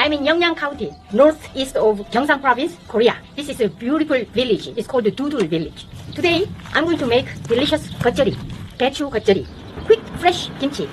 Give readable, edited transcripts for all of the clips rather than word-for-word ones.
I'm in Yeongyang County, northeast of Gyeongsang Province, Korea. This is a beautiful village. It's called the Dudul Village. Today, I'm going to make delicious gotjeori, 배추 gotjeori, quick, fresh kimchi.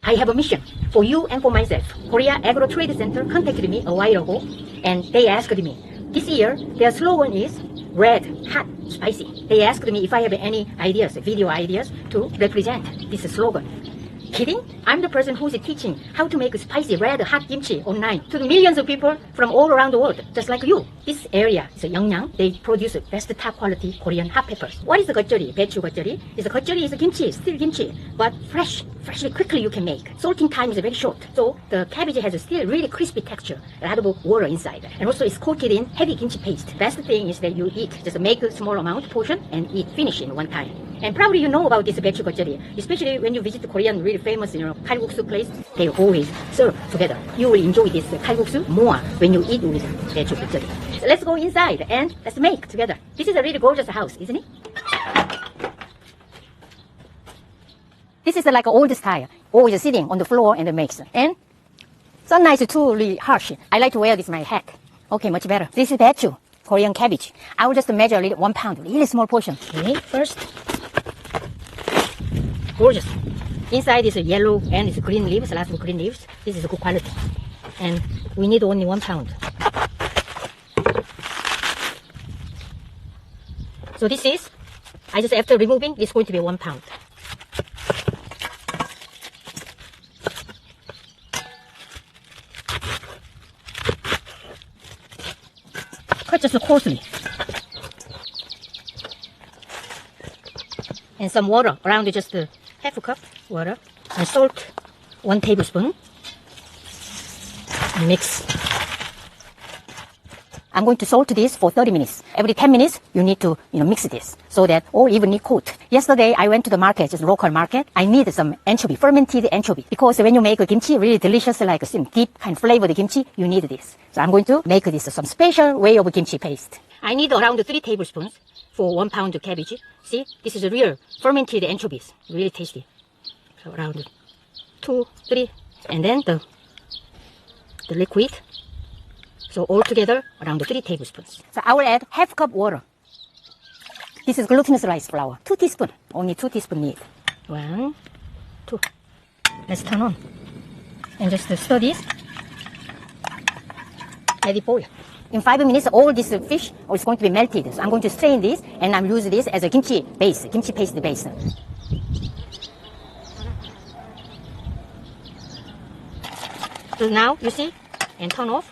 I have a mission for you and for myself. Korea Agro Trade Center contacted me a while ago, and they asked me, this year, their slogan is red, hot, spicy. They asked me if I have any ideas, video ideas, to represent this slogan. Kidding? I'm the person who's teaching how to make spicy red hot kimchi online to the millions of people from all around the world, just like you. This area is Yeongyang. They produce best top quality Korean hot peppers. What is the gotjeori? 배추 gotjeori? Gotjeori is kimchi, still kimchi, but freshly, quickly you can make. Salting time is very short, so the cabbage has a still really crispy texture, a lot of water inside, and also it's coated in heavy kimchi paste. Best thing is that you eat, just make a small amount portion and eat, finish in one time. And probably you know about this 배추 gotjeori, especially when you visit the Korean really famous, kalguksu place. They always serve together. You will enjoy this kalguksu more when you eat with 배추 gotjeori. So let's go inside and let's make together. This is a really gorgeous house, isn't it? This is like an old style, always sitting on the floor and makes. And sunlight is too really harsh. I like to wear this my hat. Okay, much better. This is 배추, Korean cabbage. I will just measure a little 1 pound, really small portion. Okay, first. Gorgeous. Inside is yellow and it's green leaves, lots of green leaves. This is good quality. And we need only 1 pound. So this is, I just after removing, it's going to be 1 pound. Cut just coarsely. And some water, around just half a cup water, and salt 1 tablespoon. And mix. I'm going to salt this for 30 minutes. Every 10 minutes, you need to mix this so that all evenly coat. Yesterday, I went to the market, just local market. I need some anchovy, fermented anchovy, because when you make a kimchi, really delicious, like some deep kind of flavored kimchi, you need this. So I'm going to make this some special way of kimchi paste. I need around 3 tablespoons for 1 pound of cabbage. See, this is a real fermented anchovies, really tasty. So around 2, 3, and then the liquid. So all together around 3 tablespoons. So I will add half cup water. This is glutinous rice flour. 2 teaspoons. Only 2 teaspoons need. 1, 2. Let's turn on. And just stir this. Let it boil. In 5 minutes, all this fish is going to be melted. So I'm going to strain this and I'm using this as a kimchi base, kimchi paste base. So now, you see, and turn off.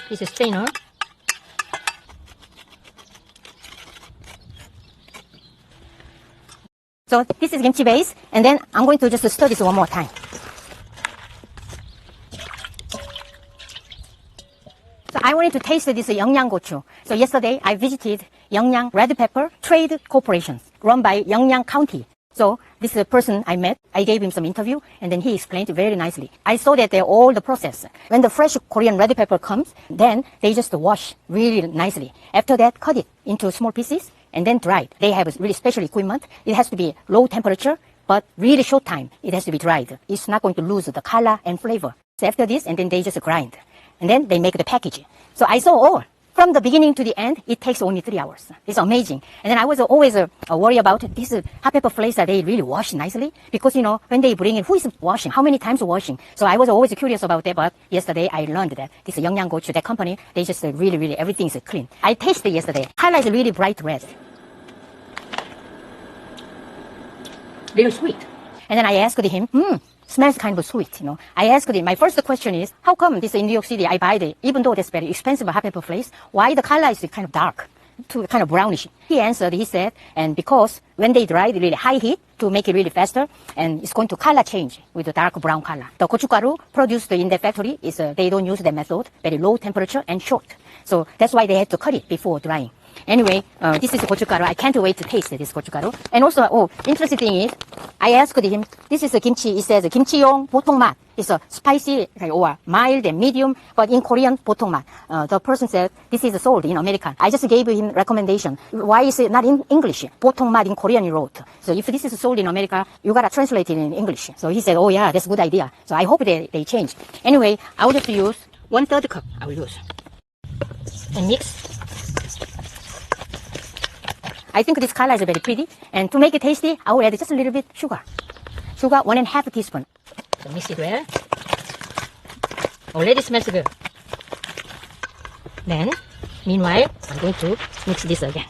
This is strainer. So this is kimchi base, and then I'm going to just stir this one more time. So I wanted to taste this Yeongyang gochu. So yesterday I visited Yeongyang Red Pepper Trade Corporation, run by Yeongyang County. So this is a person I met. I gave him some interview, and then he explained it very nicely. I saw that they're all the process. When the fresh Korean red pepper comes, then they just wash really nicely. After that, cut it into small pieces and then dried. They have really special equipment. It has to be low temperature, but really short time. It has to be dried. It's not going to lose the color and flavor. So after this, and then they just grind. And then they make the package. So I saw all. From the beginning to the end, it takes only 3 hours. It's amazing. And then I was always worried about this hot pepper flakes that they really wash nicely. Because, when they bring it, who is washing? How many times washing? So I was always curious about that. But yesterday, I learned that this Yeongyang gochu, that company, they just really, everything is clean. I tasted yesterday. Color is really bright red. Little sweet. And then I asked him, smells kind of sweet, I asked him, my first question is, how come this in New York City I buy it, even though that's very expensive hot pepper flakes, why the color is kind of dark, to kind of brownish? He answered, he said, and because when they dry it really high heat to make it really faster, and it's going to color change with a dark brown color. The gochugaru produced in the factory is, they don't use that method, very low temperature and short. So that's why they had to cut it before drying. Anyway, this is gochugaru. I can't wait to taste this gochugaru. And also, interesting thing is, I asked him, this is a kimchi. It says kimchi용 보통 맛. It's a spicy or mild and medium, but in Korean, 보통 맛. The person said, this is sold in American. I just gave him recommendation. Why is it not in English? 보통 맛 in Korean, he wrote. So if this is sold in America, you gotta translate it in English. So he said, oh yeah, that's a good idea. So I hope they change. Anyway, I will just use 1/3 cup. I will use. And mix. I think this color is very pretty. And to make it tasty, I will add just a little bit sugar. Sugar, 1.5 teaspoon. So mix it well. Already smells good. Then, meanwhile, I'm going to mix this again.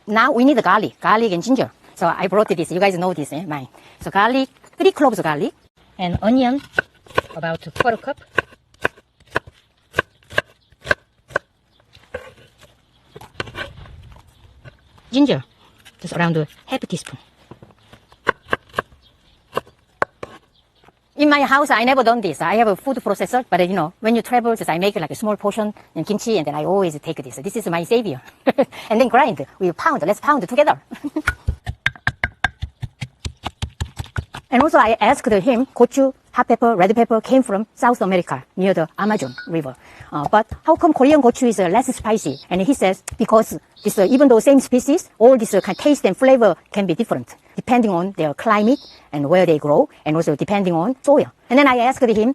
Now we need the garlic and ginger. So I brought this. You guys know this, mine. So garlic, 3 cloves of garlic. And onion, about 1/4 cup. Ginger, just around 1/2 teaspoon. In my house, I never done this. I have a food processor, but you know, when you travel, just I make like a small portion in kimchi, and then I always take this. This is my savior. And then grind. We pound. Let's pound together. And also, I asked him, gochu, hot pepper, red pepper came from South America, near the Amazon River. But how come Korean gochu is less spicy? And he says, because this, even though same species, all this kind of taste and flavor can be different, depending on their climate and where they grow, and also depending on soil. And then I asked him,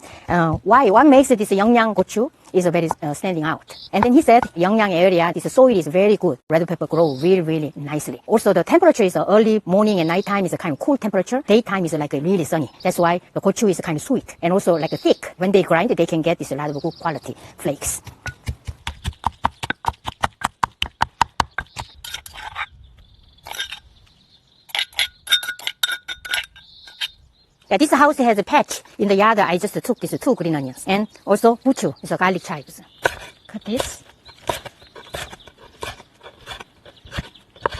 what makes this Yeongyang gochu is very standing out. And then he said, Yeongyang area, this soil is very good. Red pepper grow really, really nicely. Also, the temperature is early morning and nighttime is a kind of cool temperature. Daytime is like really sunny. That's why the gochu is kind of sweet and also like thick. When they grind, they can get this a lot of good quality flakes. Yeah, this house has a patch. In the yard, I just took these 2 green onions. And also, buchu, it's a garlic chives. Cut this.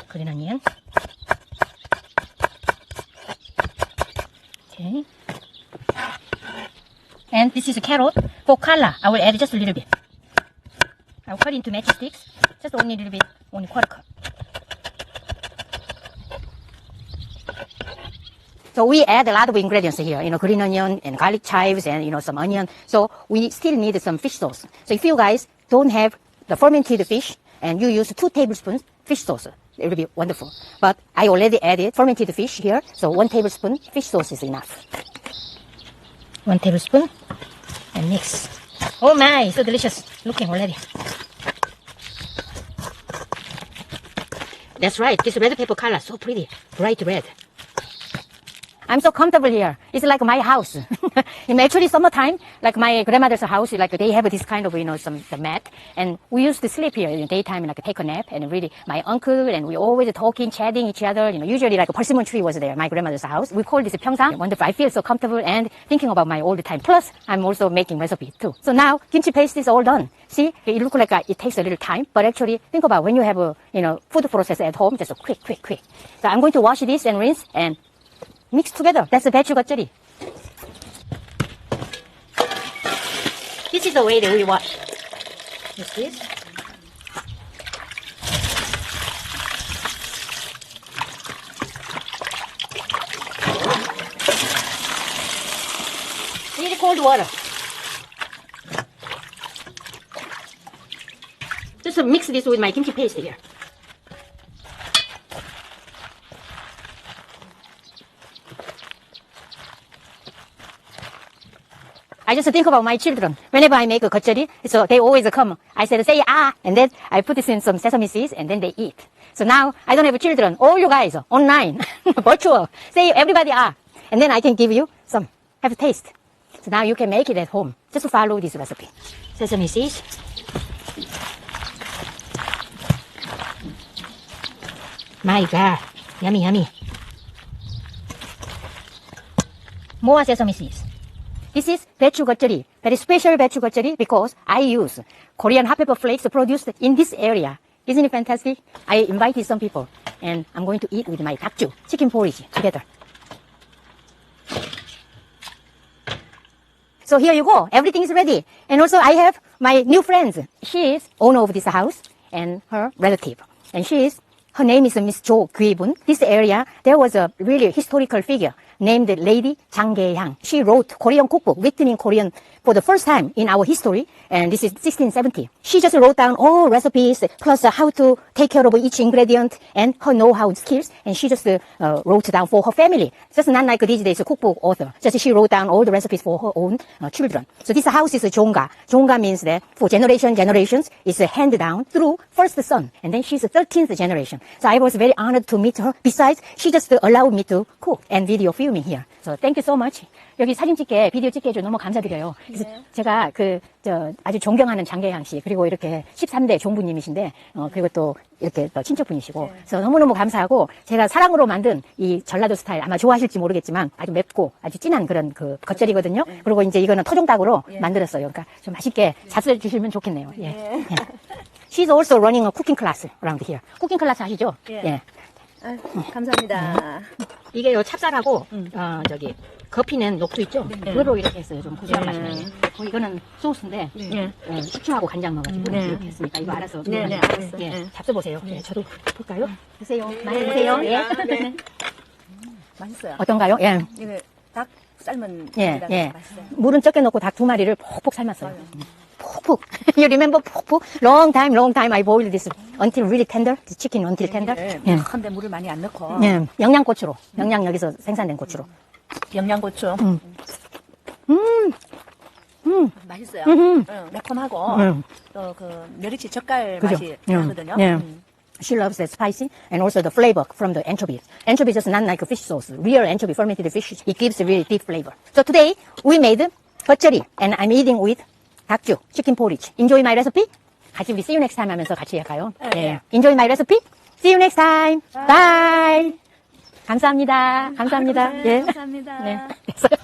Green onion. Okay. And this is a carrot. For color, I will add just a little bit. I will cut into matchsticks. Just only a little bit, only 1/4 cup. So we add a lot of ingredients here, you know, green onion and garlic chives and, you know, some onion. So we still need some fish sauce. So if you guys don't have the fermented fish and you use 2 tablespoons fish sauce, it will be wonderful. But I already added fermented fish here, so 1 tablespoon fish sauce is enough. 1 tablespoon and mix. Oh my, so delicious looking already. That's right, this red pepper color, so pretty, bright red. I'm so comfortable here. It's like my house. In actually summertime, like my grandmother's house, like they have this kind of, you know, the mat. And we used to sleep here in the daytime, like take a nap. And really, my uncle and we always talking, chatting each other. You know, usually like a persimmon tree was there, my grandmother's house. We call this 평상. Wonderful. I feel so comfortable and thinking about my old time. Plus, I'm also making recipe too. So now, kimchi paste is all done. See, it looks like it takes a little time, but actually, think about when you have a, you know, food process at home, just a quick. So I'm going to wash this and rinse and mix together. That's the 배추 겉절이. This is the way that we wash. Use this. Really cold water. Just mix this with my kimchi paste here. I just think about my children. Whenever I make a 겉절이, so they always come. I said, say and then I put this in some sesame seeds, and then they eat. So now, I don't have children. All you guys, online, virtual, say everybody and then I can give you some, have a taste. So now you can make it at home. Just follow this recipe. Sesame seeds. My God, yummy. More sesame seeds. This is 배추 겉절이, very special 배추 겉절이 because I use Korean hot pepper flakes produced in this area. Isn't it fantastic? I invited some people and I'm going to eat with my dakju, chicken porridge together. So here you go. Everything is ready. And also I have my new friends. She is owner of this house and her relative. And she is Her name is Miss Jo Gui-bun. This area, there was a really historical figure named Lady Jang Ge-yang. She wrote Korean cookbook written in Korean for the first time in our history, and this is 1670. She just wrote down all recipes, plus how to take care of each ingredient and her know-how skills, and she just wrote down for her family. Just not like these days a cookbook author. Just she wrote down all the recipes for her own children. So this house is a jonga. Jonga means that for generations, it's handed down through first son, and then she's the 13th generation. So I was very honored to meet her. Besides, she just allowed me to cook and video filming here. So thank you so much. 여기 사진 찍게, 비디오 찍게 해줘 너무 감사드려요. 그래서 제가 아주 존경하는 장계양 씨, 그리고 이렇게 13대 종부님이신데, 그리고 또 이렇게 또 친척분이시고, 그래서 너무너무 감사하고, 제가 사랑으로 만든 이 전라도 스타일 아마 좋아하실지 모르겠지만, 아주 맵고 아주 진한 그런 겉절이거든요. 그리고 이제 이거는 토종닭으로 만들었어요. 그러니까 좀 맛있게 잘 주시면 좋겠네요. 예. She's also running a cooking class around here. 쿠킹 클래스 하시죠? 예. 아유, 감사합니다. 이게 요 찹쌀하고, 커피는 녹두 있죠? 그거로 이렇게 했어요. 좀 고소한 맛이 나요. 이거는 소스인데, 식초하고 간장 넣어가지고 이렇게 했으니까 이거 알아서. 알았어. 예, 잡숴보세요. 예, 저도 볼까요? 드세요. 많이 드세요. 예. 맛있어요. 어떤가요? 예. 이거 닭 삶은 예, 예. 맛있어요. 물은 적게 넣고 닭 2마리를 푹푹 삶았어요. 푹푹. You remember 푹푹? Long time I boiled this until really tender. The chicken until tender. 예. 근데 물을 많이 안 넣고. 예. 영양고추로. 영양 여기서 생산된 고추로. 영양고추. 맛있어요. 매콤하고 또 그 멸치 젓갈 그죠? 맛이 나거든요. 예. She loves the spicy and also the flavor from the anchovies. Anchovy is not like a fish sauce. Real anchovy, fermented fish, it gives a really deep flavor. So today we made 겉절이 and I'm eating with 닭죽, chicken porridge. Enjoy my recipe? 같이 우리 see you next time 하면서 같이 할까요? 예. Enjoy my recipe? See you next time. Bye. 감사합니다. 감사합니다. 예. 감사합니다. 네. 됐어요.